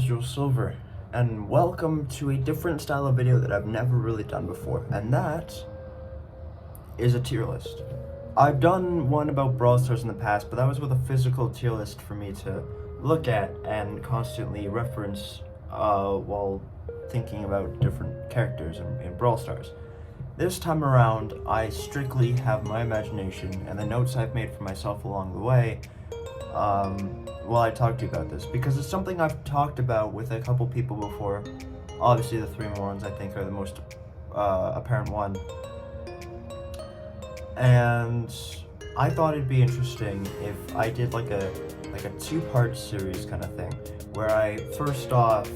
Joe Silver, and welcome to a different style of video that I've never really done before, and that is a tier list. I've done one about Brawl Stars in the past, but that was with a physical tier list for me to look at and constantly reference while thinking about different characters in Brawl Stars. This time around, I strictly have my imagination and the notes I've made for myself along the way while I talk to you about this, because it's something I've talked about with a couple people before. Obviously the three morons I think are the most apparent one, and I thought it'd be interesting if I did like a two-part series kind of thing, where I first off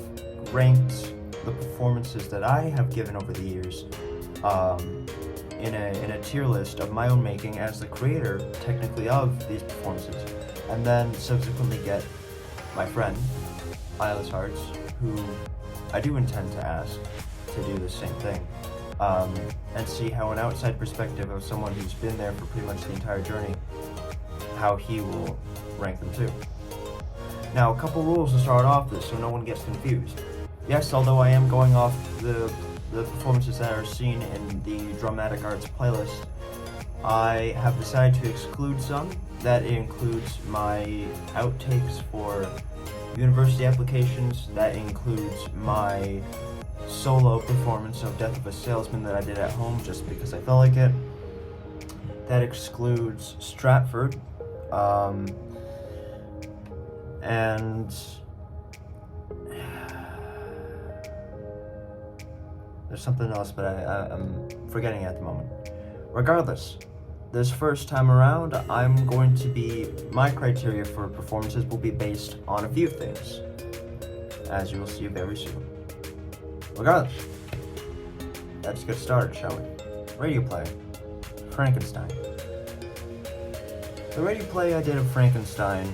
ranked the performances that I have given over the years in a tier list of my own making as the creator technically of these performances, and then subsequently get my friend Eyeless Hearts, who I do intend to ask to do the same thing, and see how an outside perspective of someone who's been there for pretty much the entire journey, how he will rank them too. Now, a couple rules to start off this so no one gets confused. Yes, although I am going off the performances that are seen in the Dramatic Arts playlist, I have decided to exclude some. That includes my outtakes for university applications, that includes my solo performance of Death of a Salesman that I did at home just because I felt like it. That excludes Stratford, and there's something else, but I'm forgetting it at the moment. Regardless, this first time around, my criteria for performances will be based on a few things, as you will see very soon. Regardless, let's get started, shall we? Radio play, Frankenstein. The radio play I did of Frankenstein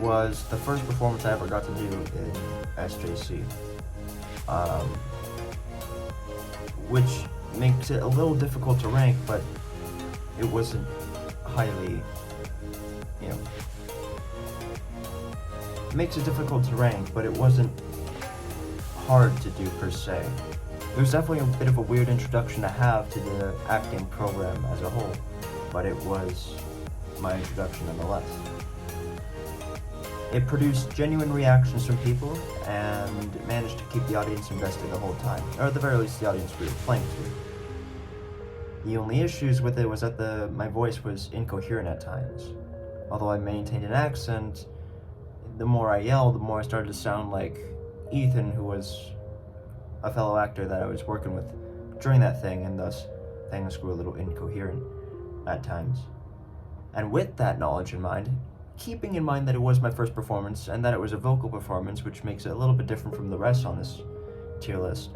was the first performance I ever got to do in SJC, which makes it a little difficult to rank, but it wasn't highly, it makes it difficult to rank, but it wasn't hard to do per se. It was definitely a bit of a weird introduction to have to the acting program as a whole, but it was my introduction nonetheless. It produced genuine reactions from people and managed to keep the audience invested the whole time, or at the very least the audience we were playing to. The only issues with it was that my voice was incoherent at times. Although I maintained an accent, the more I yelled, the more I started to sound like Ethan, who was a fellow actor that I was working with during that thing, and thus things grew a little incoherent at times. And with that knowledge in mind, keeping in mind that it was my first performance and that it was a vocal performance, which makes it a little bit different from the rest on this tier list,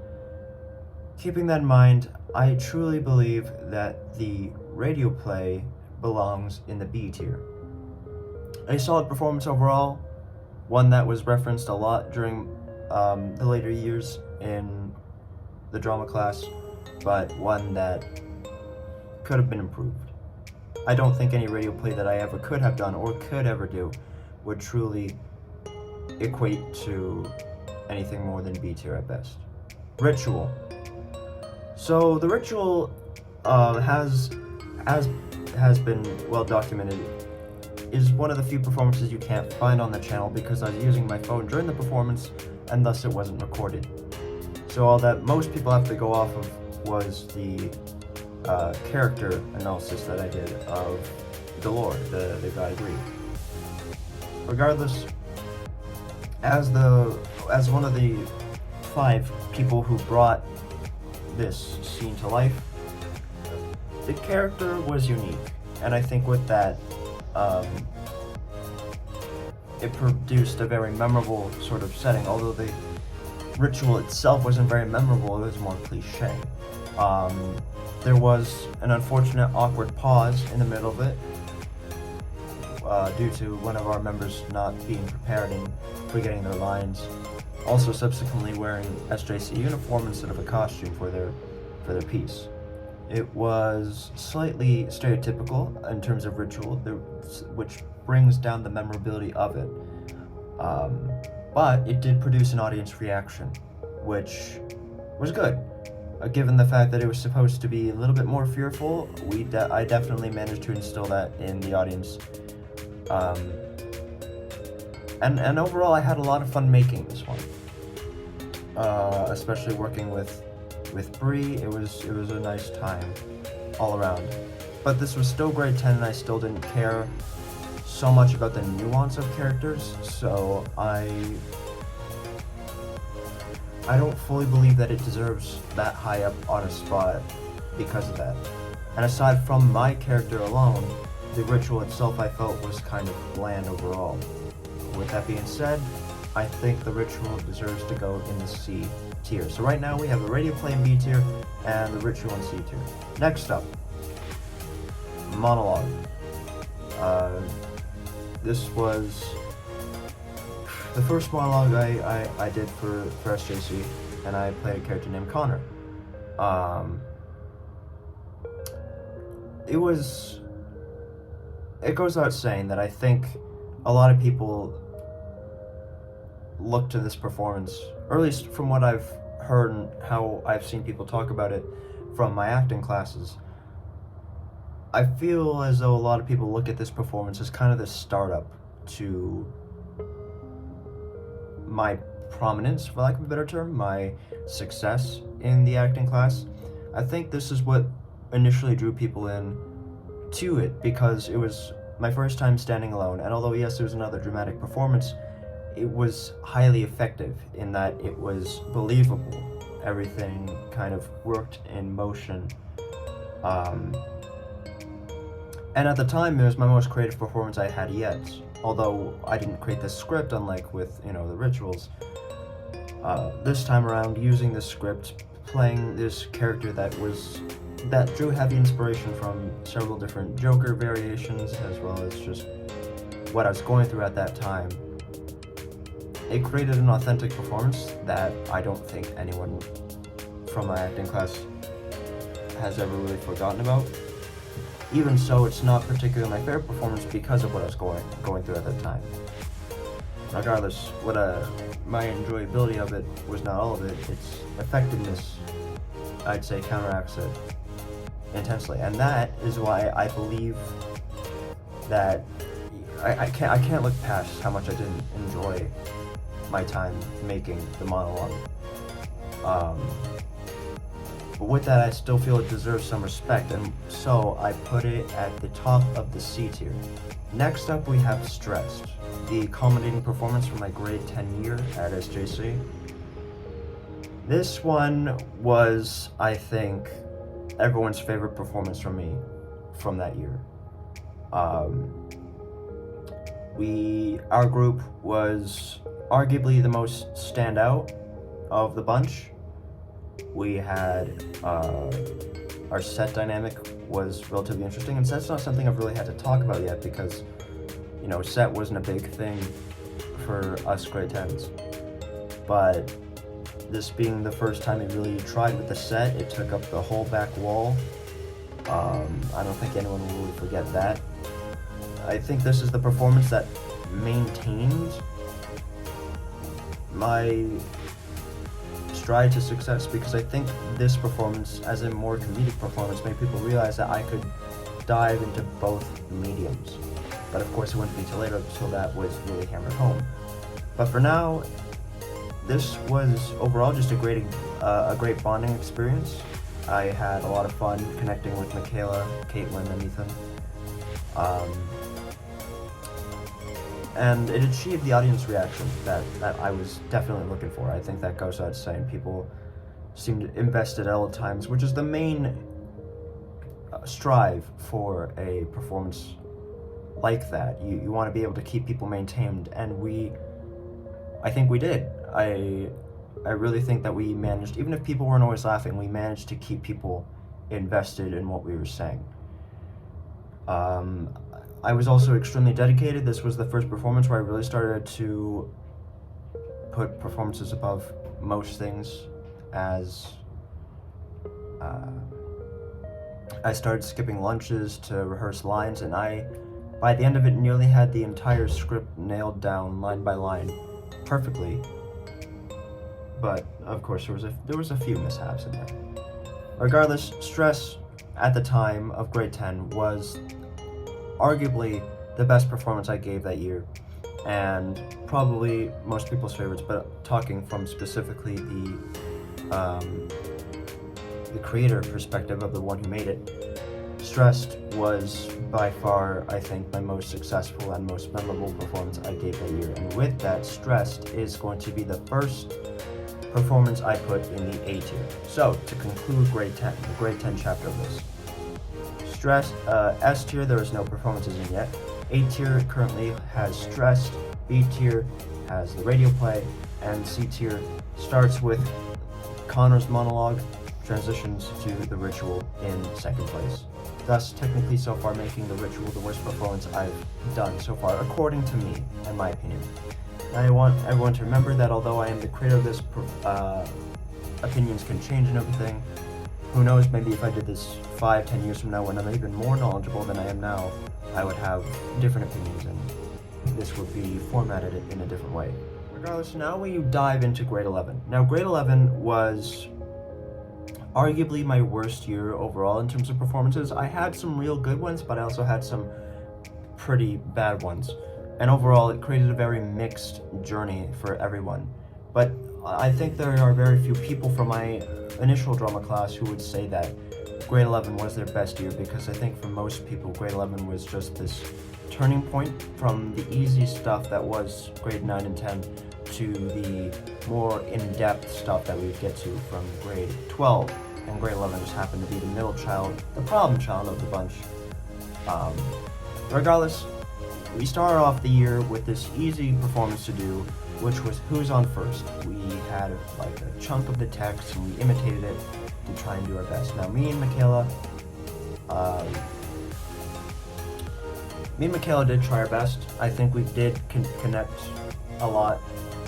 keeping that in mind, I truly believe that the radio play belongs in the B tier. A solid performance overall, one that was referenced a lot during the later years in the drama class, but one that could have been improved. I don't think any radio play that I ever could have done or could ever do would truly equate to anything more than B tier at best. Ritual. So the Ritual has been well documented, is one of the few performances you can't find on the channel because I was using my phone during the performance and thus it wasn't recorded. So all that most people have to go off of was the character analysis that I did of Delore, the god of grief. Regardless, as one of the 5 people who brought this scene to life, the character was unique, and I think with that, it produced a very memorable sort of setting. Although the ritual itself wasn't very memorable, it was more cliche. There was an unfortunate awkward pause in the middle of it due to one of our members not being prepared and forgetting their lines. Also subsequently wearing SJC uniform instead of a costume for their piece. It was slightly stereotypical in terms of ritual, which brings down the memorability of it. but it did produce an audience reaction, which was good. Given the fact that it was supposed to be a little bit more fearful, I definitely managed to instill that in the audience. And overall, I had a lot of fun making this one. Especially working with Bree, it was a nice time all around. But this was still grade 10, and I still didn't care so much about the nuance of characters, so I don't fully believe that it deserves that high up on a spot because of that. And aside from my character alone, the ritual itself I felt was kind of bland overall. With that being said, I think the ritual deserves to go in the C tier. So right now we have the radio play in B tier and the ritual in C tier. Next up, monologue. This was the first monologue I did for SJC, and I played a character named Connor. It goes without saying that I think a lot of people look to this performance, or at least from what I've heard and how I've seen people talk about it from my acting classes, I feel as though a lot of people look at this performance as kind of the startup to my prominence, for lack of a better term, my success in the acting class. I think this is what initially drew people in to it, because it was my first time standing alone, and although yes, it was another dramatic performance, it was highly effective in that it was believable. Everything kind of worked in motion. And at the time, it was my most creative performance I had yet. Although I didn't create this script, unlike with, the rituals. This time around, using this script, playing this character that drew heavy inspiration from several different Joker variations, as well as just what I was going through at that time. It created an authentic performance that I don't think anyone from my acting class has ever really forgotten about. Even so, it's not particularly my favorite performance because of what I was going through at that time. Regardless, my enjoyability of it was not all of it. Its effectiveness, I'd say, counteracts it intensely, and that is why I believe that I can't look past how much I didn't enjoy my time making the monologue. But with that, I still feel it deserves some respect, and so I put it at the top of the C tier. Next up, we have Stressed, the culminating performance from my grade 10 year at SJC. This one was, I think, everyone's favorite performance from me from that year. Our group was arguably the most standout of the bunch. We had our set dynamic was relatively interesting, and set's not something I've really had to talk about yet because, set wasn't a big thing for us grade 10s. But this being the first time we really tried with the set, it took up the whole back wall. I don't think anyone will really forget that. I think this is the performance that maintained my stride to success, because I think this performance, as a more comedic performance, made people realize that I could dive into both mediums. But of course, it wouldn't be till later until that was really hammered home. But for now, this was overall just a great bonding experience. I had a lot of fun connecting with Michaela, Caitlin, and Ethan. And it achieved the audience reaction that I was definitely looking for. I think that goes without saying. People seemed invested at all times, which is the main strive for a performance like that. You want to be able to keep people maintained, and I think we did. I really think that we managed, even if people weren't always laughing, we managed to keep people invested in what we were saying. I was also extremely dedicated. This was the first performance where I really started to put performances above most things, as I started skipping lunches to rehearse lines, and by the end of it, nearly had the entire script nailed down line by line. perfectly, but of course there was a few mishaps in there. Regardless, stress at the time of grade 10 was arguably the best performance I gave that year, and probably most people's favorites, but talking from specifically the creator perspective of the one who made it, Stressed was by far, I think, my most successful and most memorable performance I gave that year. And with that, Stressed is going to be the first performance I put in the A tier. So, to conclude grade 10, the grade 10 chapter of this. S tier, there is no performances in yet. A tier currently has Stressed, B tier has the radio play, and C tier starts with Connor's monologue, transitions to the ritual in second place. Thus, technically so far making the ritual the worst performance I've done so far, according to me, in my opinion. And I want everyone to remember that although I am the creator of this, opinions can change and everything. Who knows, maybe if I did this 5-10 years from now when I'm even more knowledgeable than I am now, I would have different opinions and this would be formatted in a different way. Regardless, now we dive into grade 11. Now, grade 11 was arguably my worst year overall in terms of performances. I had some real good ones, but I also had some pretty bad ones. And overall, it created a very mixed journey for everyone. But I think there are very few people from my initial drama class who would say that grade 11 was their best year, because I think for most people, grade 11 was just this turning point from the easy stuff that was grade 9 and 10 to the more in-depth stuff that we would get to from grade 12, and grade 11 just happened to be the middle child, the problem child of the bunch. Regardless, we started off the year with this easy performance to do, which was Who's on First. We had like a chunk of the text and we imitated it to try and do our best. Now, me and Michaela did try our best. I think we did connect a lot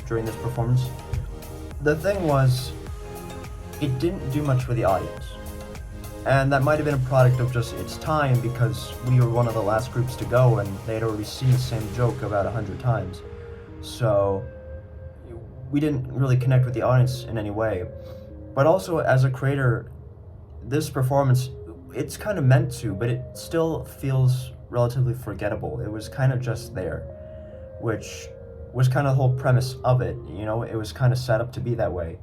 during this performance. The thing was, it didn't do much for the audience. And that might have been a product of just its time, because we were one of the last groups to go and they had already seen the same joke about 100 times. So we didn't really connect with the audience in any way. But also, as a creator, this performance, it's kind of meant to, but it still feels relatively forgettable. It was kind of just there, which was kind of the whole premise of it, you know? It was kind of set up to be that way.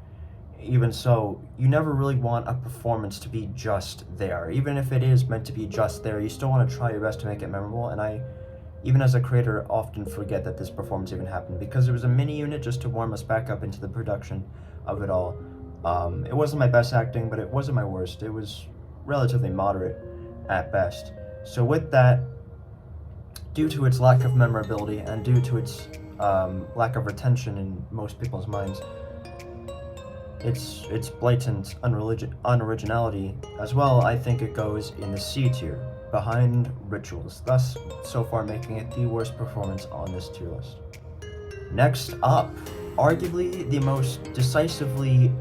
Even so, you never really want a performance to be just there. Even if it is meant to be just there, you still want to try your best to make it memorable, and I, even as a creator, often forget that this performance even happened, because it was a mini unit just to warm us back up into the production of it all. It wasn't my best acting, but it wasn't my worst. It was relatively moderate at best. So with that, due to its lack of memorability and due to its lack of retention in most people's minds, its blatant unoriginality as well, I think it goes in the C tier, behind Rituals, thus so far making it the worst performance on this tier list. Next up, arguably the most decisively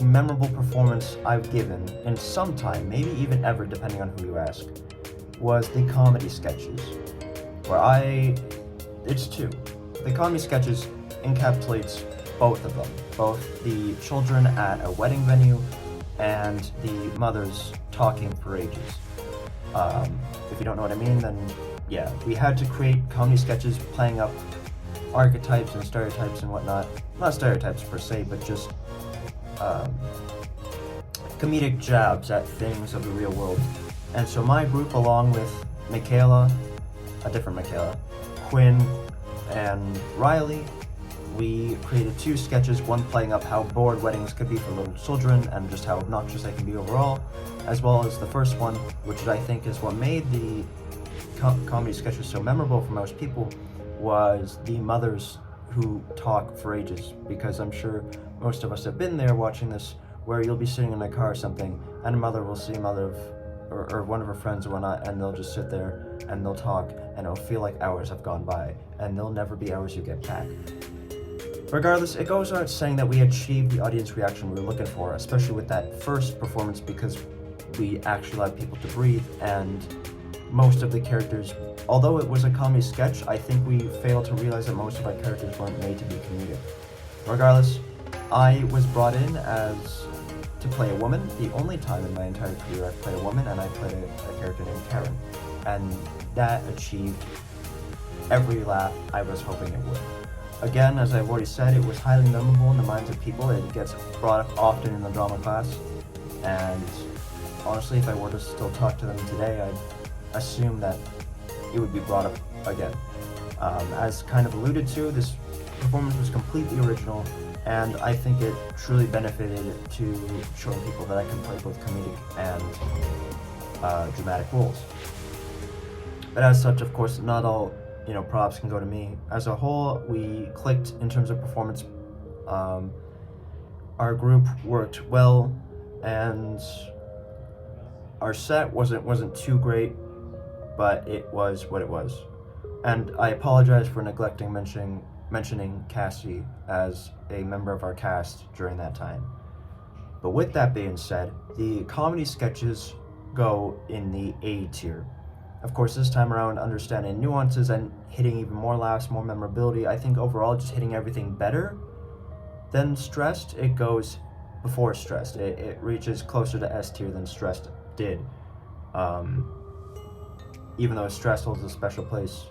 memorable performance I've given in some time, maybe even ever depending on who you ask, was the comedy sketches, where it's two. The comedy sketches encapsulates both of them, both the children at a wedding venue and the mothers talking for ages. If you don't know what I mean, then yeah, we had to create comedy sketches playing up archetypes and stereotypes and whatnot. Not stereotypes per se, but just comedic jabs at things of the real world. And so my group, along with Michaela, a different Michaela, Quinn, and Riley, we created two sketches, one playing up how bored weddings could be for little children and just how obnoxious they can be overall, as well as the first one, which I think is what made the comedy sketches so memorable for most people, was the mothers who talk for ages, because I'm sure most of us have been there watching this, where you'll be sitting in a car or something, and a mother will see or one of her friends or whatnot, and they'll just sit there and they'll talk, and it'll feel like hours have gone by, and there'll never be hours you get back. Regardless, it goes without saying that we achieved the audience reaction we were looking for, especially with that first performance, because we actually allowed people to breathe, and most of the characters although it was a comedy sketch, I think we failed to realize that most of our characters weren't made to be comedic. Regardless, I was brought in as to play a woman, the only time in my entire career I've played a woman, and I played a character named Karen. And that achieved every laugh I was hoping it would. Again, as I've already said, it was highly memorable in the minds of people. It gets brought up often in the drama class, and honestly, if I were to still talk to them today, I'd assume that it would be brought up again. As kind of alluded to, this performance was completely original, and I think it truly benefited to showing people that I can play both comedic and dramatic roles. But as such, of course, not all props can go to me. As a whole, we clicked in terms of performance. Our group worked well, and our set wasn't too great, but it was what it was. And I apologize for neglecting mentioning Cassie as a member of our cast during that time. But with that being said, the comedy sketches go in the A tier. Of course, this time around, understanding nuances and hitting even more laughs, more memorability, I think overall just hitting everything better than Stressed. It goes before Stressed. It reaches closer to S tier than Stressed did. Even though Stressed holds a special place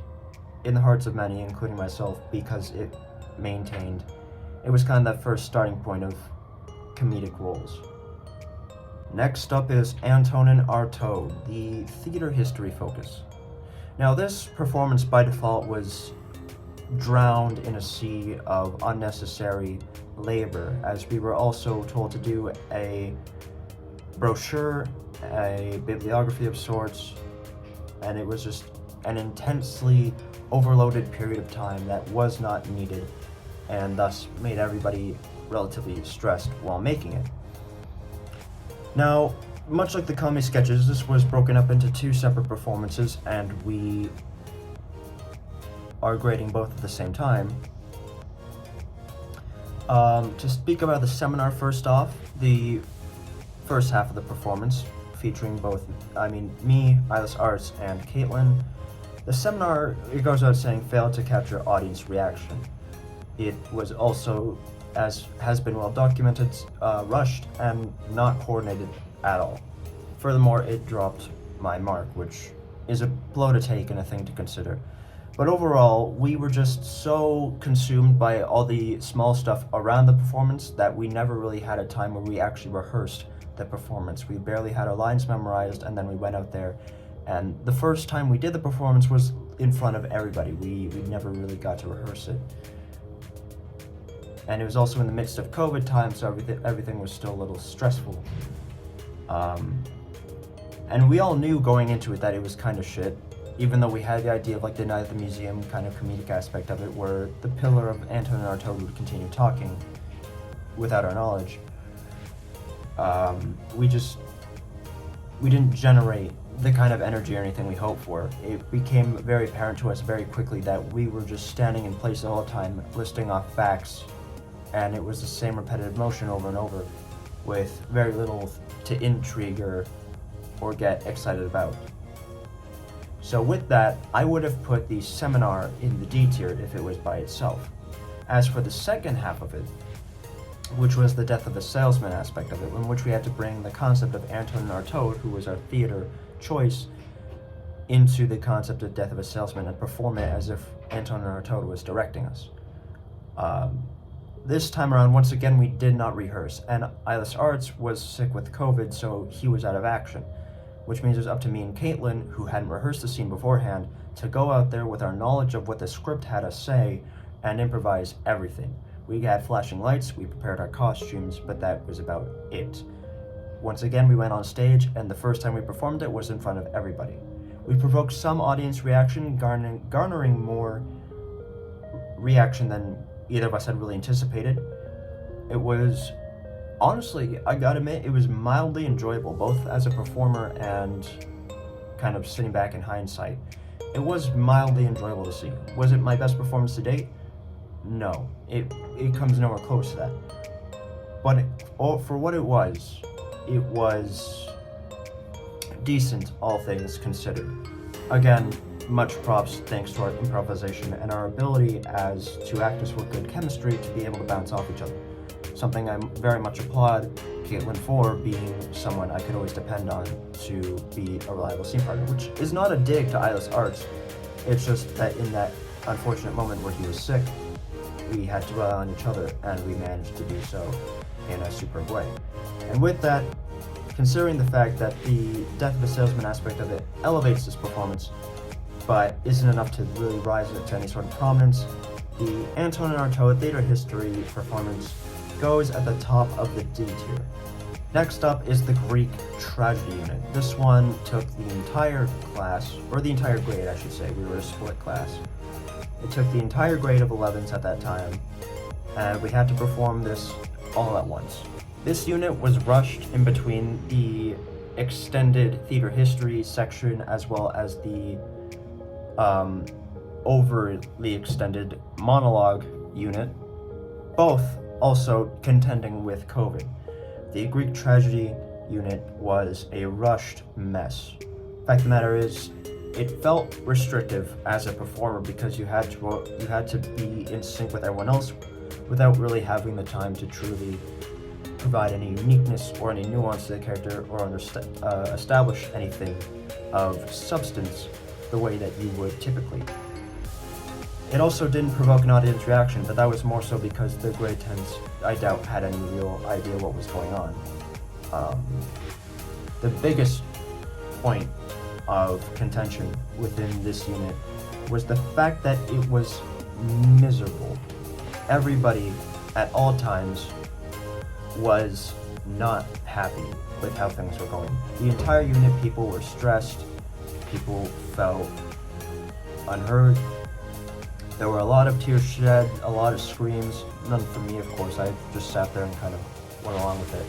in the hearts of many, including myself, because it was kind of that first starting point of comedic roles. Next up is Antonin Artaud, the theater history focus. Now, this performance by default was drowned in a sea of unnecessary labor, as we were also told to do a brochure, a bibliography of sorts, and it was just an intensely overloaded period of time that was not needed, and thus made everybody relatively stressed while making it. Now, much like the comedy sketches, this was broken up into two separate performances, and we are grading both at the same time. To speak about the seminar first off, the first half of the performance, featuring me, Eyeless Arts, and Caitlin. The seminar, it goes without saying, failed to capture audience reaction. It was also, as has been well documented, rushed and not coordinated at all. Furthermore, it dropped my mark, which is a blow to take and a thing to consider. But overall, we were just so consumed by all the small stuff around the performance that we never really had a time where we actually rehearsed the performance. We barely had our lines memorized, and then we went out there. And the first time we did the performance was in front of everybody. We never really got to rehearse it. And it was also in the midst of COVID time, so everything was still a little stressful. And we all knew going into it that it was kind of shit, even though we had the idea of the night at the museum kind of comedic aspect of it, where the pillar of Antonin Artaud would continue talking without our knowledge. We didn't generate the kind of energy or anything we hoped for. It became very apparent to us very quickly that we were just standing in place all the time, listing off facts, and it was the same repetitive motion over and over, with very little to intrigue or get excited about. So with that, I would have put the seminar in the D tier if it was by itself. As for the second half of it, which was the death of the salesman aspect of it, in which we had to bring the concept of Antonin Artaud, who was our theater choice, into the concept of death of a salesman and perform it as if Antonin Artaud was directing us. This time around, once again, we did not rehearse, and Eyeless Arts was sick with COVID, so he was out of action, which means it was up to me and Caitlin, who hadn't rehearsed the scene beforehand, to go out there with our knowledge of what the script had us say and improvise everything. We had flashing lights, we prepared our costumes, but that was about it. Once again, we went on stage, and the first time we performed it was in front of everybody. We provoked some audience reaction, garnering more reaction than either of us had really anticipated. It was, honestly, I gotta admit, it was mildly enjoyable, both as a performer and kind of sitting back in hindsight. It was mildly enjoyable to see. Was it my best performance to date? No, it comes nowhere close to that. But for what it was decent, all things considered. Again, much props thanks to our improvisation and our ability as two actors with good chemistry to be able to bounce off each other. Something I very much applaud Caitlin for, being someone I could always depend on to be a reliable scene partner, which is not a dig to Eyeless Arts. It's just that in that unfortunate moment where he was sick, we had to rely on each other, and we managed to do so in a superb way. And with that, considering the fact that the Death of a Salesman aspect of it elevates this performance, but isn't enough to really rise it to any sort of prominence, the Anton and Artaud Theater History performance goes at the top of the D tier. Next up is the Greek Tragedy Unit. This one took the entire class, or the entire grade I should say, we were a split class. It took the entire grade of 11s at that time, and we had to perform this all at once. This unit was rushed in between the extended theater history section as well as the overly extended monologue unit, both also contending with COVID. The Greek Tragedy unit was a rushed mess. Fact of the matter is, it felt restrictive as a performer because you had to be in sync with everyone else without really having the time to truly provide any uniqueness or any nuance to the character or establish anything of substance the way that you would typically. It also didn't provoke an audience reaction, but that was more so because the grade 10s, I doubt, had any real idea what was going on. The biggest point of contention within this unit was the fact that it was miserable. Everybody, at all times, was not happy with how things were going. The entire unit, people were stressed, people felt unheard. There were a lot of tears shed, a lot of screams, none from me of course, I just sat there and kind of went along with it.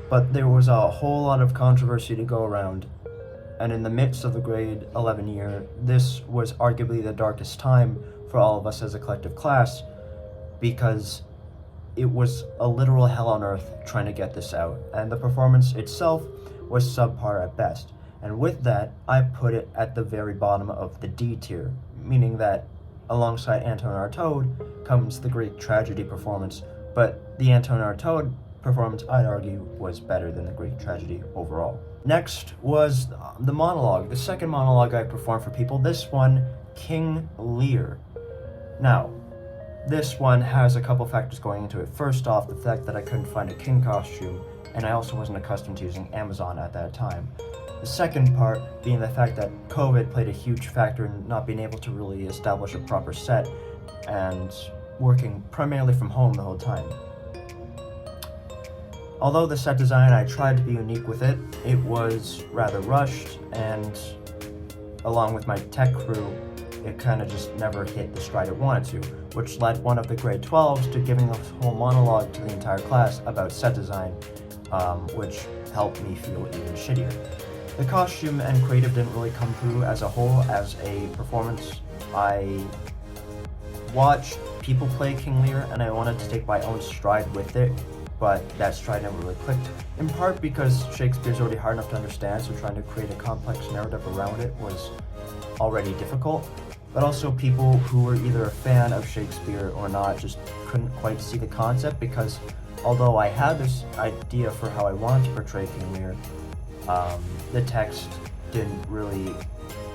But there was a whole lot of controversy to go around, and in the midst of the grade 11 year, this was arguably the darkest time for all of us as a collective class, because it was a literal hell on earth trying to get this out, and the performance itself was subpar at best. And with that, I put it at the very bottom of the D tier, meaning that alongside Anton and Artaud comes the Greek Tragedy performance, but the Anton and Artaud performance, I'd argue, was better than the Greek Tragedy overall. Next was the monologue, the second monologue I performed for people, this one, King Lear. Now, this one has a couple factors going into it. First off, the fact that I couldn't find a king costume, and I also wasn't accustomed to using Amazon at that time. The second part being the fact that COVID played a huge factor in not being able to really establish a proper set and working primarily from home the whole time. Although the set design, I tried to be unique with it, it was rather rushed, and along with my tech crew, it kind of just never hit the stride it wanted to, which led one of the grade 12s to giving a whole monologue to the entire class about set design, which helped me feel even shittier. The costume and creative didn't really come through as a whole as a performance. I watched people play King Lear and I wanted to take my own stride with it, but that stride never really clicked, in part because Shakespeare's already hard enough to understand, so trying to create a complex narrative around it was already difficult, but also people who were either a fan of Shakespeare or not just couldn't quite see the concept, because although I had this idea for how I wanted to portray King Lear, the text didn't really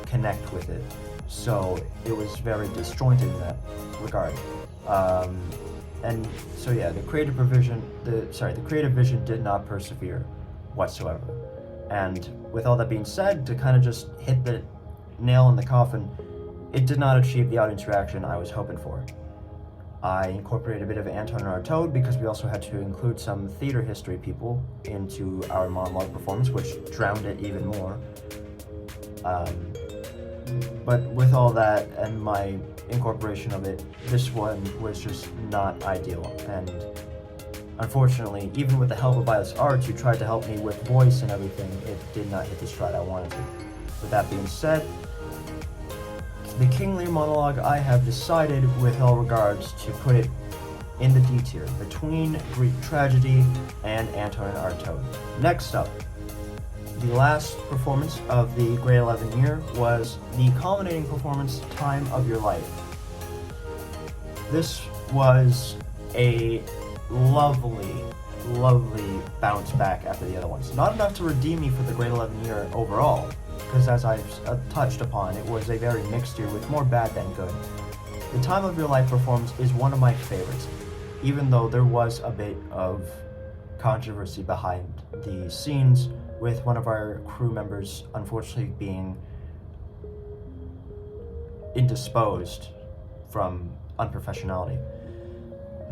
connect with it, so it was very disjointed in that regard. And so yeah, the creative vision did not persevere whatsoever. And with all that being said, to kind of just hit the nail in the coffin, it did not achieve the audience reaction I was hoping for. I incorporated a bit of Anton and Artaud because we also had to include some theater history people into our monologue performance, which drowned it even more. But with all that and my incorporation of it, this one was just not ideal. And unfortunately, even with the help of Eyeless Arts, who tried to help me with voice and everything, it did not hit the stride I wanted to. With that being said, the King Lear monologue, I have decided with all regards to put it in the D tier, between Greek Tragedy and Anton and Artaud. Next up, the last performance of the grade 11 year was the culminating performance, Time of Your Life. This was a lovely bounce back after the other ones. Not enough to redeem me for the grade 11 year overall, because as I've touched upon, it was a very mixed year with more bad than good. The Time of Your Life performance is one of my favorites, even though there was a bit of controversy behind the scenes with one of our crew members unfortunately being indisposed from unprofessionality.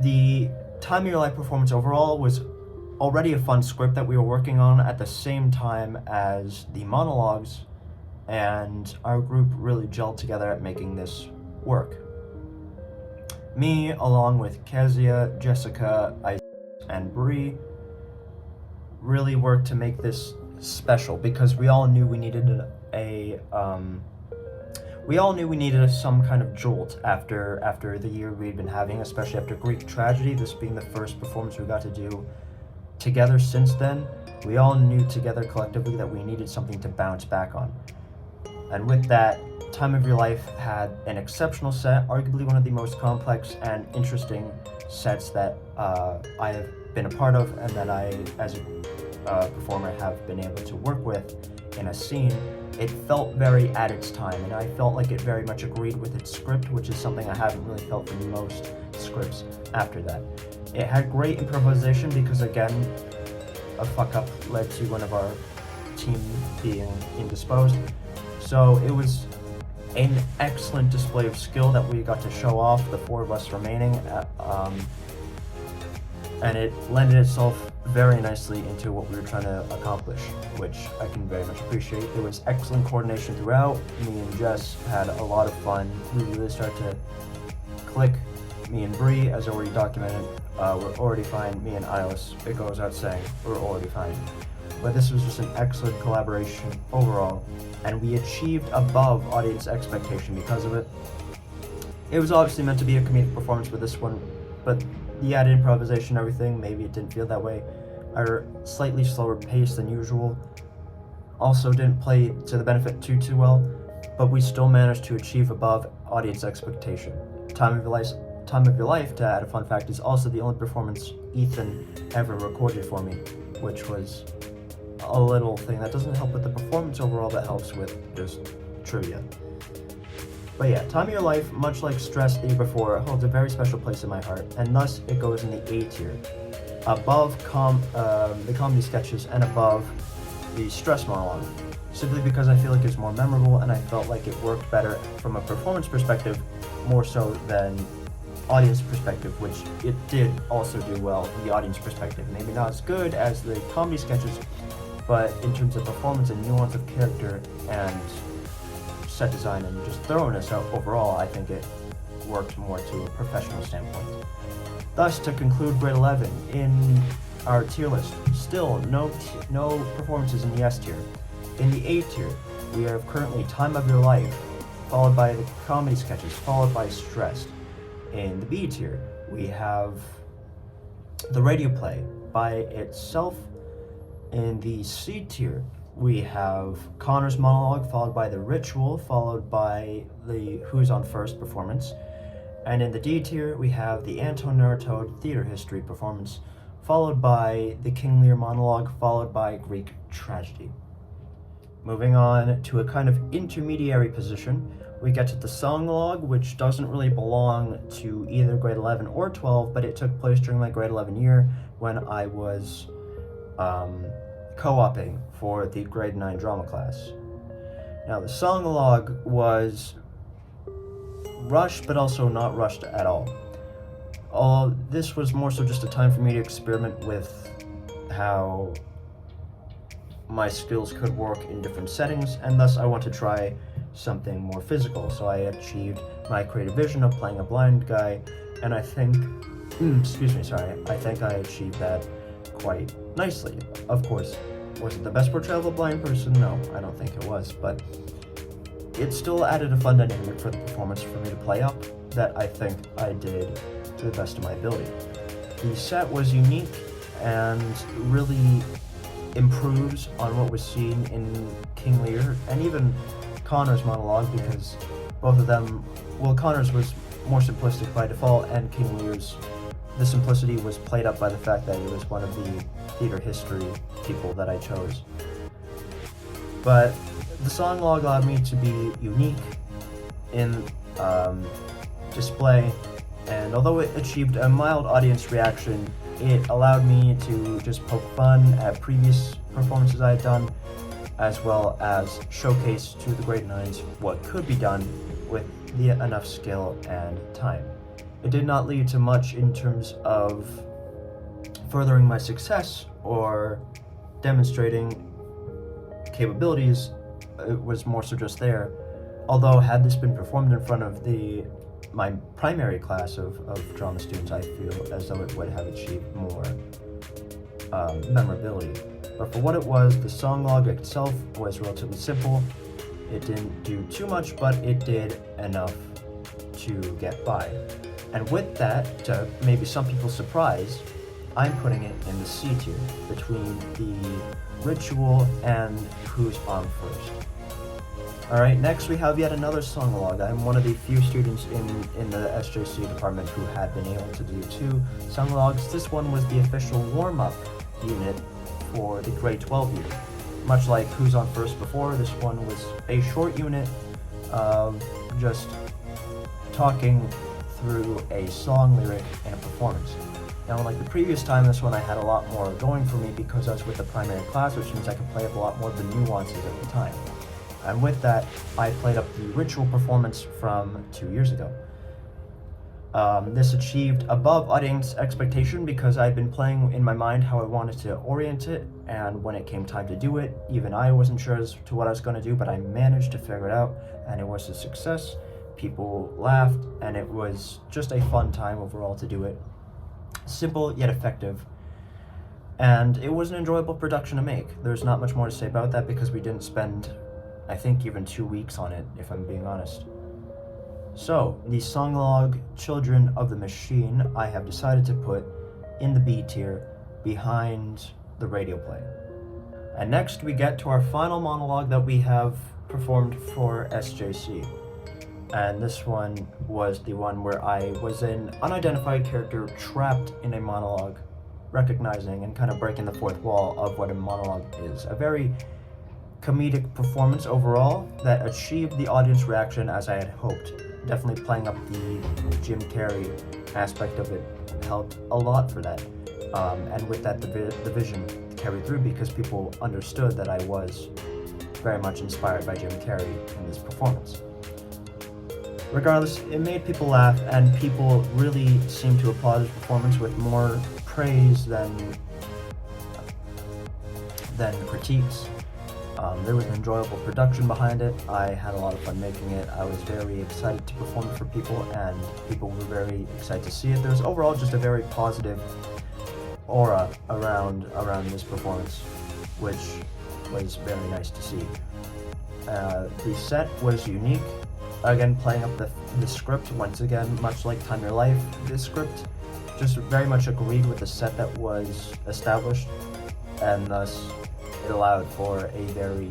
The Time of Your Life performance overall was already a fun script that we were working on at the same time as the monologues, and our group really gelled together at making this work. Me, along with Kezia, Jessica, Ice, and Bree, really worked to make this special because we all knew we needed some kind of jolt after the year we'd been having, especially after Greek Tragedy, this being the first performance we got to do together since then. We all knew together collectively that we needed something to bounce back on. And with that, Time of Your Life had an exceptional set, arguably one of the most complex and interesting sets that I have been a part of and that I, as a performer, have been able to work with in a scene. It felt very at its time, and I felt like it very much agreed with its script, which is something I haven't really felt from most scripts after that. It had great improvisation because, again, a fuck-up led to one of our team being indisposed. So it was an excellent display of skill that we got to show off, the four of us remaining, and it lended itself very nicely into what we were trying to accomplish, which I can very much appreciate. There was excellent coordination throughout. Me and Jess had a lot of fun. We really started to click. Me and Bree, as already documented, we're already fine. Me and Ilis, it goes out saying, we're already fine. But this was just an excellent collaboration overall, and we achieved above audience expectation because of it. It was obviously meant to be a comedic performance with this one, but the added improvisation and everything, maybe it didn't feel that way. Our slightly slower pace than usual also didn't play to the benefit too well, but we still managed to achieve above audience expectation. Time of Your Life, to add a fun fact, is also the only performance Ethan ever recorded for me, which was a little thing that doesn't help with the performance overall, but helps with just trivia. But yeah, Time of Your Life, much like Stress the year before, holds a very special place in my heart, and thus it goes in the A tier, above the comedy sketches and above the Stress monologue, simply because I feel like it's more memorable and I felt like it worked better from a performance perspective, more so than audience perspective, which it did also do well from the audience perspective. Maybe not as good as the comedy sketches, but in terms of performance and nuance of character and set design and just thoroughness overall, I think it worked more to a professional standpoint. Thus, to conclude grade 11 in our tier list, still no performances in the S tier. In the A tier, we have currently Time of Your Life, followed by the comedy sketches, followed by Stressed. In the B tier, we have the radio play by itself. In the C tier, we have Connor's monologue, followed by The Ritual, followed by the Who's on First performance. And in the D tier, we have the Anton Neratode theater history performance, followed by the King Lear monologue, followed by Greek Tragedy. Moving on to a kind of intermediary position, we get to the song log, which doesn't really belong to either grade 11 or 12, but it took place during my grade 11 year when I was co-oping for the grade 9 drama class. Now, the song log was rushed, but also not rushed at all. This was more so just a time for me to experiment with how my skills could work in different settings, and thus I want to try something more physical. So I achieved my creative vision of playing a blind guy, and I think, I think I achieved that quite nicely. Of course, was it the best portrayal of a blind person? No, I don't think it was, but it still added a fun dynamic for the performance for me to play up that I think I did to the best of my ability. The set was unique and really improves on what was seen in King Lear and even Connor's monologue, because both of them, well, Connor's was more simplistic by default, and King Lear's, the simplicity was played up by the fact that it was one of the theater history people that I chose. But the song log allowed me to be unique in display, and although it achieved a mild audience reaction, it allowed me to just poke fun at previous performances I had done, as well as showcase to the grade 9s what could be done with enough skill and time. It did not lead to much in terms of furthering my success or demonstrating capabilities. It was more so just there. Although had this been performed in front of my primary class of drama students, I feel as though it would have achieved more memorability. But for what it was, the song log itself was relatively simple. It didn't do too much, but it did enough to get by. And with that, to maybe some people's surprise, I'm putting it in the C tier, between the ritual and who's on first. Alright, next we have yet another song log. I'm one of the few students in the SJC department who had been able to do 2 song logs. This one was the official warm-up unit for the grade 12 year. Much like Who's on First before, this one was a short unit of just talking through a song, lyric, and a performance. Now, like the previous time, this one I had a lot more going for me because I was with the primary class, which means I could play up a lot more of the nuances at the time. And with that, I played up the ritual performance from 2 years ago. This achieved above audience expectation because I'd been playing in my mind how I wanted to orient it, and when it came time to do it, even I wasn't sure as to what I was going to do, but I managed to figure it out, and it was a success. People laughed, and it was just a fun time overall to do it. Simple yet effective, and it was an enjoyable production to make. There's not much more to say about that because we didn't spend, I think, even 2 weeks on it, if I'm being honest. So, the song log Children of the Machine I have decided to put in the B tier behind the radio play. And next we get to our final monologue that we have performed for SJC. And this one was the one where I was an unidentified character trapped in a monologue, recognizing and kind of breaking the fourth wall of what a monologue is. A very comedic performance overall that achieved the audience reaction as I had hoped. Definitely playing up the Jim Carrey aspect of it helped a lot for that. And with that, the vision carried through because people understood that I was very much inspired by Jim Carrey in this performance. Regardless, it made people laugh, and people really seemed to applaud his performance with more praise than critiques. There was an enjoyable production behind it. I had a lot of fun making it. I was very excited to perform it for people, and people were very excited to see it. There's overall just a very positive aura around this performance, which was very nice to see. The set was unique. Again, playing up the script, once again, much like Time Your Life, this script just very much agreed with the set that was established, and thus it allowed for a very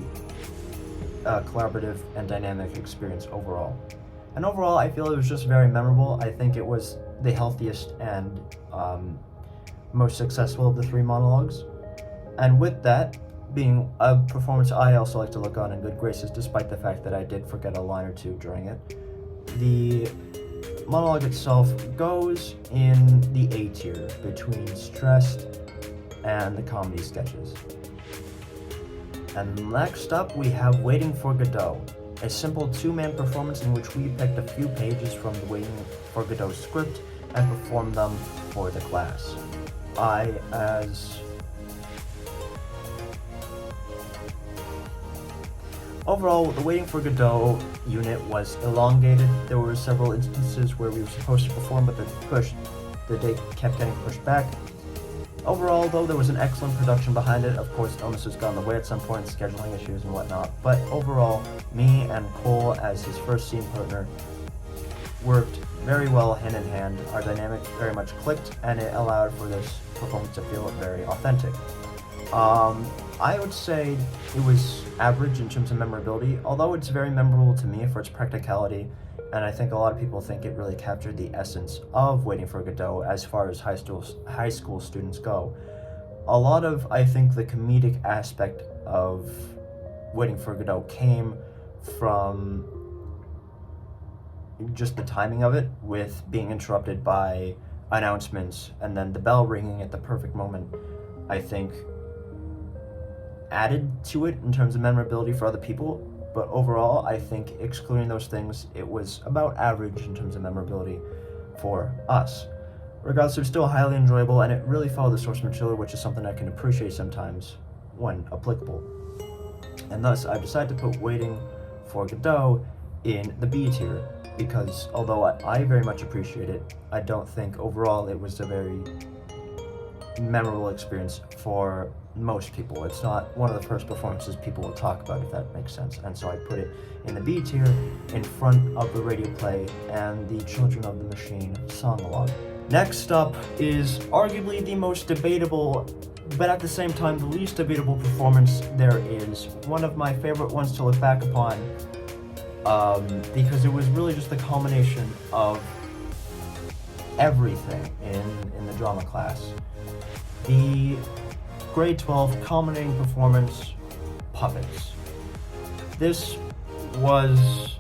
collaborative and dynamic experience overall. And overall, I feel it was just very memorable. I think it was the healthiest and most successful of the 3 monologues. And with that being a performance I also like to look on in good graces, despite the fact that I did forget a line or two during it, the monologue itself goes in the A tier between Stressed and the comedy sketches. And next up, we have Waiting for Godot, a simple 2-man performance in which we picked a few pages from the Waiting for Godot script and performed them for the class. Overall, the Waiting for Godot unit was elongated. There were several instances where we were supposed to perform, but the date kept getting pushed back. Overall, though, there was an excellent production behind it. Of course, illnesses got in the way at some point, scheduling issues and whatnot. But overall, me and Cole, as his first scene partner, worked very well hand in hand. Our dynamic very much clicked, and it allowed for this performance to feel very authentic. I would say it was average in terms of memorability, although it's very memorable to me for its practicality, and I think a lot of people think it really captured the essence of Waiting for Godot as far as high school students go. A lot of, I think, the comedic aspect of Waiting for Godot came from just the timing of it, with being interrupted by announcements and then the bell ringing at the perfect moment. I think added to it in terms of memorability for other people, but overall, I think excluding those things, it was about average in terms of memorability for us. Regardless, it was still highly enjoyable, and it really followed the source material, which is something I can appreciate sometimes when applicable. And thus, I've decided to put Waiting for Godot in the B tier, because although I very much appreciate it, I don't think overall it was a very memorable experience for most people. It's not one of the first performances people will talk about, if that makes sense. And so I put it in the B tier in front of the radio play and the Children of the Machine song-along. Next up is arguably the most debatable, but at the same time the least debatable performance there is. One of my favorite ones to look back upon, because it was really just the culmination of everything in the drama class. The grade 12 culminating performance, Puppets. This was...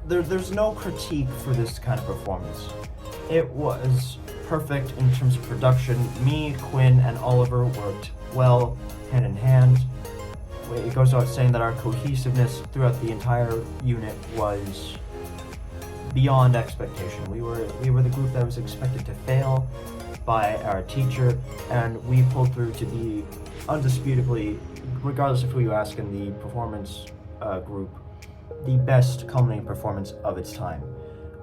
There's no critique for this kind of performance. It was perfect in terms of production. Me, Quinn, and Oliver worked well, hand in hand. It goes without saying that our cohesiveness throughout the entire unit was beyond expectation. We were the group that was expected to fail by our teacher, and we pulled through to be undisputably, regardless of who you ask in the performance group, the best culminating performance of its time.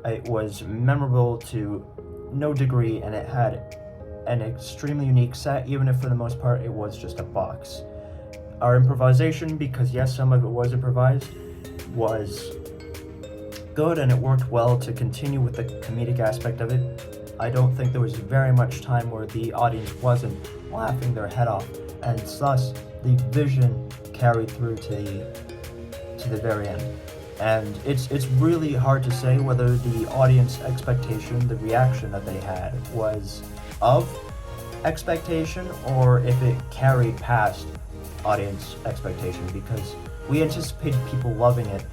It was memorable to no degree, and it had an extremely unique set, even if for the most part it was just a box. Our improvisation, because yes, some of it was improvised, was good, and it worked well to continue with the comedic aspect of it. I don't think there was very much time where the audience wasn't laughing their head off, and thus the vision carried through to the very end. And it's really hard to say whether the audience expectation, the reaction that they had, was of expectation or if it carried past audience expectation, because we anticipated people loving it,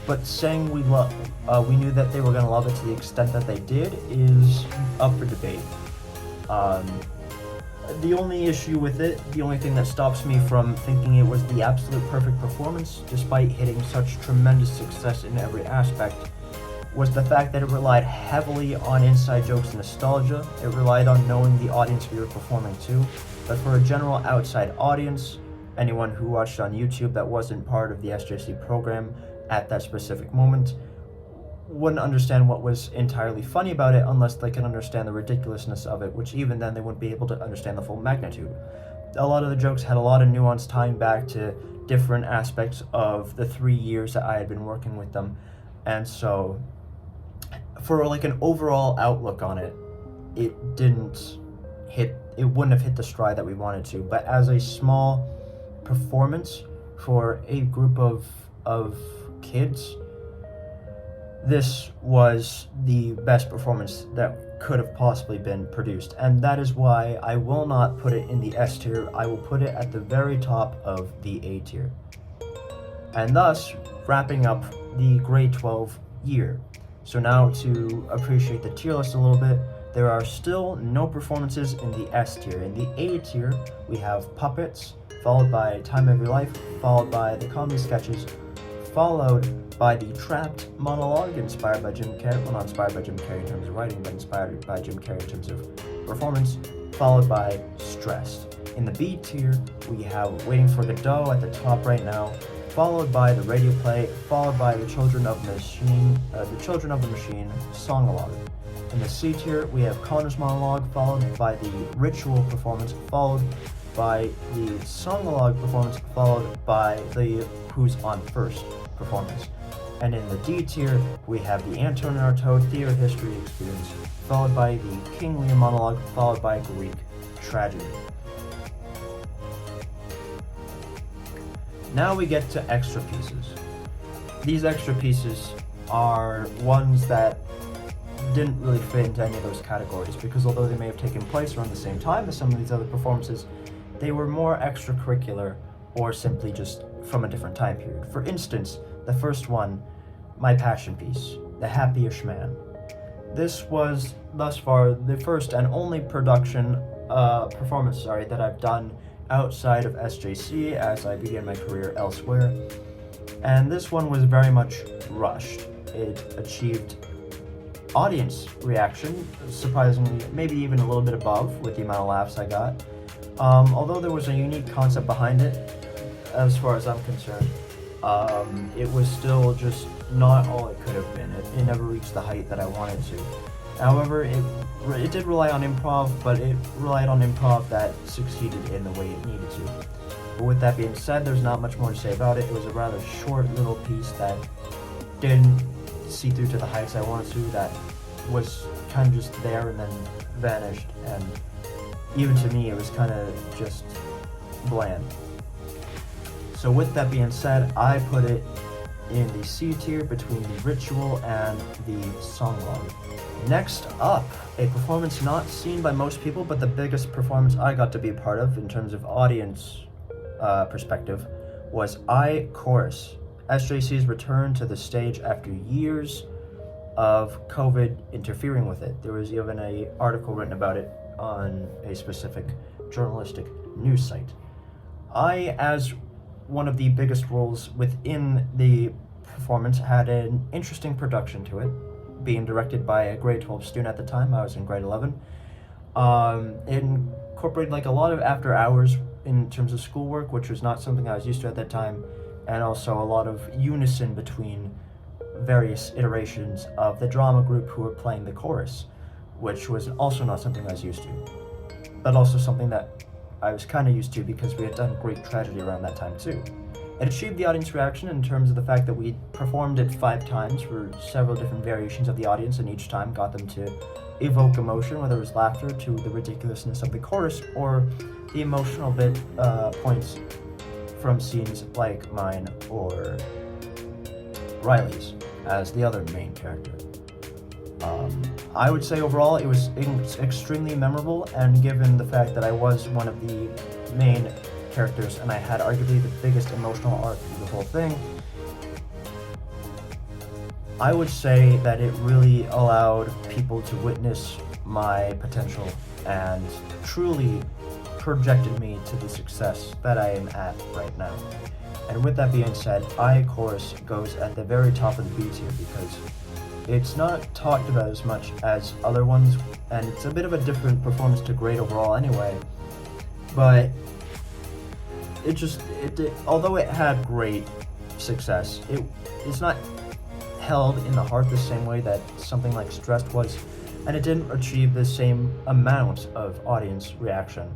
but saying we knew that they were going to love it to the extent that they did is up for debate. The only issue with it, the only thing that stops me from thinking it was the absolute perfect performance, despite hitting such tremendous success in every aspect, was the fact that it relied heavily on inside jokes and nostalgia. It relied on knowing the audience we were performing to, but for a general outside audience, anyone who watched on YouTube that wasn't part of the SJC program at that specific moment wouldn't understand what was entirely funny about it unless they can understand the ridiculousness of it, which even then they wouldn't be able to understand the full magnitude. A lot of the jokes had a lot of nuance tying back to different aspects of the 3 years that I had been working with them, and so for like an overall outlook on it, it wouldn't have hit the stride that we wanted to. But as a small performance for a group of kids, this was the best performance that could have possibly been produced, and that is why I will not put it in the S tier. I will put it at the very top of the A tier. And thus, wrapping up the grade 12 year. So now to appreciate the tier list a little bit, there are still no performances in the S tier. In the A tier, we have Puppets, followed by Time of Your Life, followed by the comedy sketches, followed by the Trapped monologue inspired by Jim Carrey, well, not inspired by Jim Carrey in terms of writing, but inspired by Jim Carrey in terms of performance, followed by Stressed. In the B tier, we have Waiting for Godot at the top right now, followed by the radio play, followed by the Children of the Machine song-along. In the C tier, we have Connor's monologue, followed by the ritual performance, followed by the song-along performance, followed by the Who's On First performance. And in the D tier, we have the Anton and Artaud theater history experience, followed by the King Lear monologue, followed by Greek tragedy. Now we get to extra pieces. These extra pieces are ones that didn't really fit into any of those categories, because although they may have taken place around the same time as some of these other performances, they were more extracurricular or simply just from a different time period. For instance, the first one, my passion piece, The Happy-ish Man. This was thus far the first and only performance that I've done outside of SJC as I began my career elsewhere. And this one was very much rushed. It achieved audience reaction, surprisingly, maybe even a little bit above with the amount of laughs I got. Although there was a unique concept behind it, as far as I'm concerned, it was still just not all it could have been. It never reached the height that I wanted to. However, it did rely on improv, but it relied on improv that succeeded in the way it needed to. But with that being said, there's not much more to say about it. It was a rather short little piece that didn't see through to the heights I wanted to, that was kind of just there and then vanished, and even to me it was kind of just bland. So with that being said, I put it in the C tier between the ritual and the songlong. Next up, a performance not seen by most people, but the biggest performance I got to be a part of in terms of audience perspective was I Chorus, SJC's return to the stage after years of COVID interfering with it. There was even an article written about it on a specific journalistic news site. I, as one of the biggest roles within the performance, had an interesting production to it, being directed by a grade 12 student at the time. I was in grade 11. It incorporated like a lot of after hours in terms of schoolwork, which was not something I was used to at that time, and also a lot of unison between various iterations of the drama group who were playing the chorus, which was also not something I was used to, but also something that I was kind of used to because we had done Great Tragedy around that time too. It achieved the audience reaction in terms of the fact that we performed it 5 times for several different variations of the audience, and each time got them to evoke emotion, whether it was laughter to the ridiculousness of the chorus or the emotional points from scenes like mine or Riley's as the other main character. I would say overall it was extremely memorable, and given the fact that I was one of the main characters and I had arguably the biggest emotional arc through the whole thing, I would say that it really allowed people to witness my potential and truly projected me to the success that I am at right now. And with that being said, I Chorus goes at the very top of the B tier because it's not talked about as much as other ones, and it's a bit of a different performance to grade overall anyway, but although it had great success, it's not held in the heart the same way that something like Stressed was, and it didn't achieve the same amount of audience reaction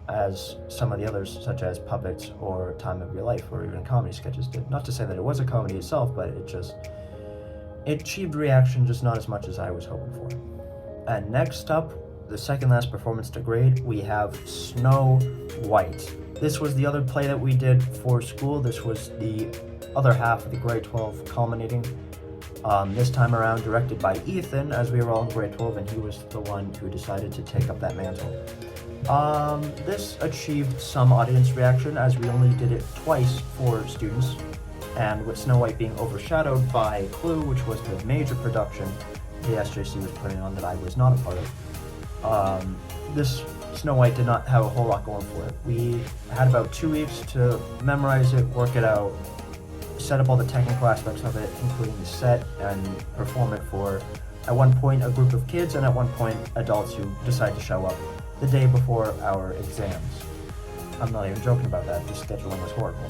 as some of the others, such as Puppets or Time of Your Life or even comedy sketches did. Not to say that it was a comedy itself, but it achieved reaction, just not as much as I was hoping for. And next up, the second last performance to grade, we have Snow White. This was the other play that we did for school. This was the other half of the grade 12 culminating. This time around directed by Ethan, as we were all in grade 12 and he was the one who decided to take up that mantle. This achieved some audience reaction as we only did it twice for students, and with Snow White being overshadowed by Clue, which was the major production the SJC was putting on that I was not a part of. This Snow White did not have a whole lot going for it. We had about 2 weeks to memorize it, work it out, set up all the technical aspects of it, including the set, and perform it for, at one point, a group of kids, and at one point, adults who decide to show up the day before our exams. I'm not even joking about that. The scheduling was horrible.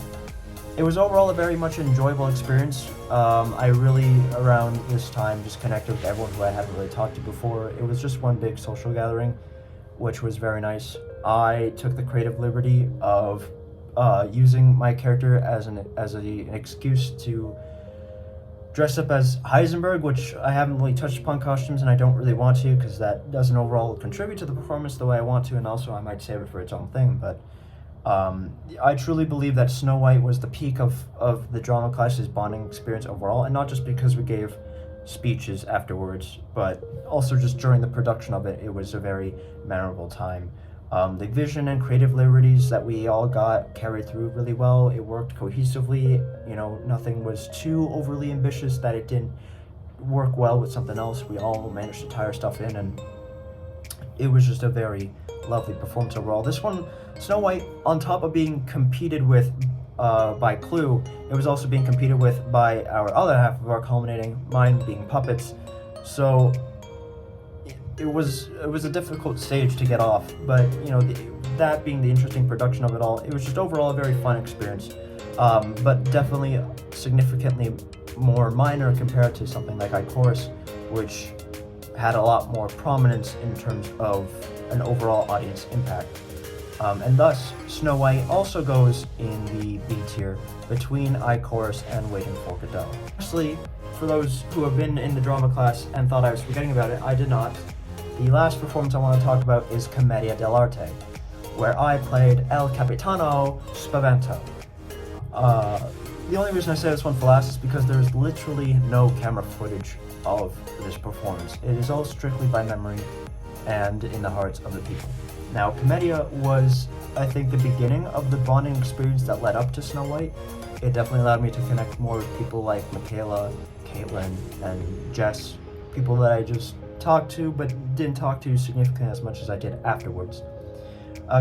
It was overall a very much enjoyable experience. I really, around this time, just connected with everyone who I hadn't really talked to before. It was just one big social gathering, which was very nice. I took the creative liberty of using my character as an excuse to dress up as Heisenberg, which I haven't really touched upon costumes, and I don't really want to because that doesn't overall contribute to the performance the way I want to, and also I might save it for its own thing. But I truly believe that Snow White was the peak of the drama class's bonding experience overall, and not just because we gave speeches afterwards, but also just during the production of it, it was a very memorable time. The vision and creative liberties that we all got carried through really well. It worked cohesively. Nothing was too overly ambitious that it didn't work well with something else. We all managed to tie our stuff in, and it was just a very lovely performance overall. This one, Snow White, on top of being competed with by Clue, it was also being competed with by our other half of our culminating, mine being Puppets. So it was a difficult stage to get off, but that being the interesting production of it all, it was just overall a very fun experience. But definitely significantly more minor compared to something like iChorus, which had a lot more prominence in terms of an overall audience impact. And thus, Snow White also goes in the B tier between iChorus and Waiting for Godot. Actually, for those who have been in the drama class and thought I was forgetting about it, I did not. The last performance I want to talk about is Commedia dell'arte, where I played El Capitano Spavento. The only reason I say this one for last is because there's literally no camera footage of this performance. It is all strictly by memory and in the hearts of the people. Now, Commedia was, I think, the beginning of the bonding experience that led up to Snow White. It definitely allowed me to connect more with people like Michaela, Caitlin, and Jess, people that I just talked to but didn't talk to significantly as much as I did afterwards.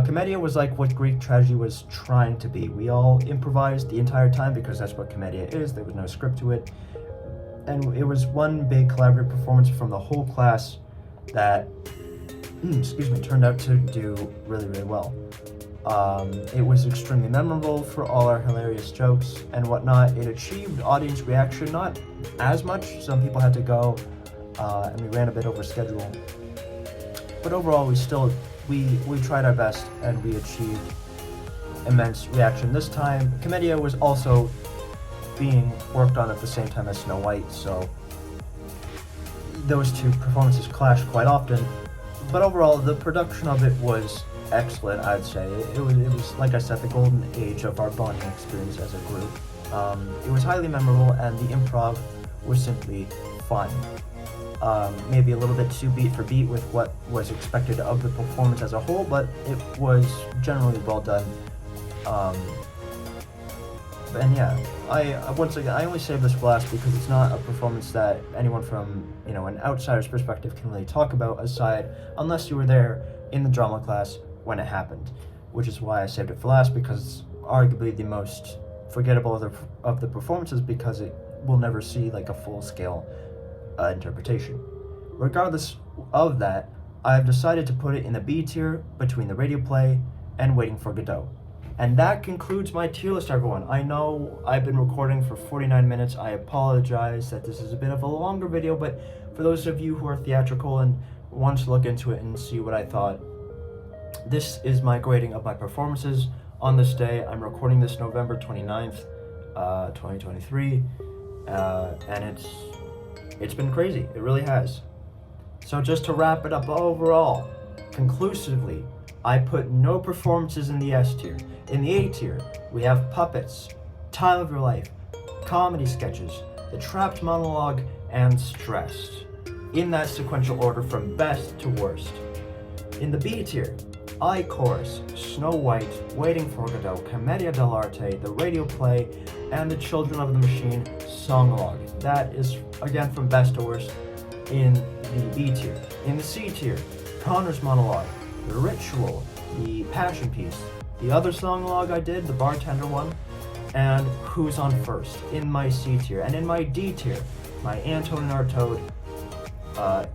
Commedia was like what Greek tragedy was trying to be. We all improvised the entire time because that's what Commedia is. There was no script to it. And it was one big collaborative performance from the whole class that turned out to do really, really well. It was extremely memorable for all our hilarious jokes and whatnot. It achieved audience reaction, not as much. Some people had to go, and we ran a bit over schedule. But overall, we tried our best, and we achieved immense reaction. This time, Commedia was also being worked on at the same time as Snow White, so those two performances clashed quite often. But overall, the production of it was excellent, I'd say. It was, like I said, the golden age of our bonding experience as a group. It was highly memorable, and the improv was simply fun. Maybe a little bit too beat for beat with what was expected of the performance as a whole, but it was generally well done. And yeah, I only saved this for last because it's not a performance that anyone from an outsider's perspective can really talk about unless you were there in the drama class when it happened, which is why I saved it for last, because it's arguably the most forgettable of the performances, because it will never see like a full-scale interpretation. Regardless of that, I've decided to put it in the B tier between the radio play and Waiting for Godot. And that concludes my tier list, everyone. I know I've been recording for 49 minutes. I apologize that this is a bit of a longer video, but for those of you who are theatrical and want to look into it and see what I thought, this is my grading of my performances on this day. I'm recording this November 29th, 2023, and it's been crazy. It really has. So just to wrap it up overall, conclusively, I put no performances in the S tier. In the A tier, we have Puppets, Time of Your Life, comedy sketches, The Trapped Monologue, and Stressed, in that sequential order from best to worst. In the B tier, iChorus, Snow White, Waiting for Godot, Commedia dell'arte, the radio play, and The Children of the Machine songlog. That is, again, from best to worst in the B tier. In the C tier, Connor's monologue, The Ritual, the Passion Piece, the other songlog I did, the bartender one, and Who's on First in my C tier. And in my D tier, my Anton and Artaud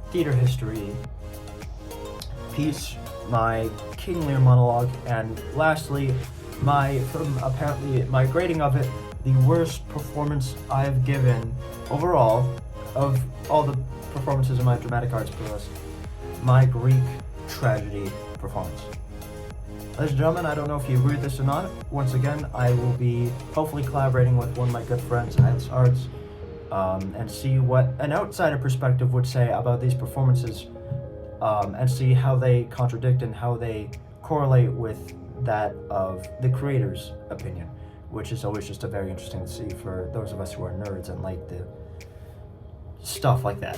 theater history piece, my King Lear monologue, and lastly, my grading of it, the worst performance I've given overall of all the performances in my dramatic arts playlist, my Greek tragedy performance. Ladies and gentlemen, I don't know if you agree with this or not. Once again, I will be hopefully collaborating with one of my good friends, Atlas Arts, and see what an outsider perspective would say about these performances, and see how they contradict and how they correlate with that of the creator's opinion, which is always just a very interesting to see for those of us who are nerds and like the stuff like that.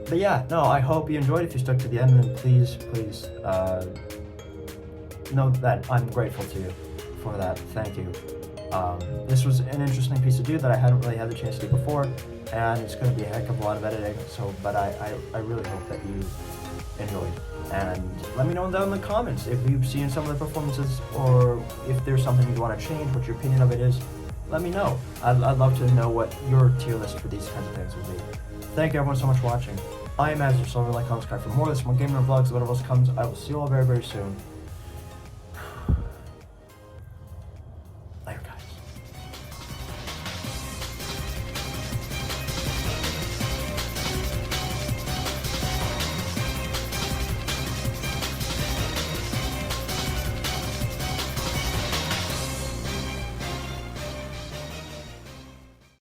But yeah, no, I hope you enjoyed. If you stuck to the end, then please know that I'm grateful to you for that. Thank you. This was an interesting piece to do that I hadn't really had the chance to do before, and it's going to be a heck of a lot of editing. So, but I really hope that you enjoyed. And let me know down in the comments if you've seen some of the performances, or if there's something you want to change, what your opinion of it is. Let me know. I'd love to know what your tier list for these kinds of things would be. Thank you everyone so much for watching. I am Azure Silver. Like, comment, subscribe for more of this, more gaming and vlogs, whatever else comes. I will see you all very, very soon.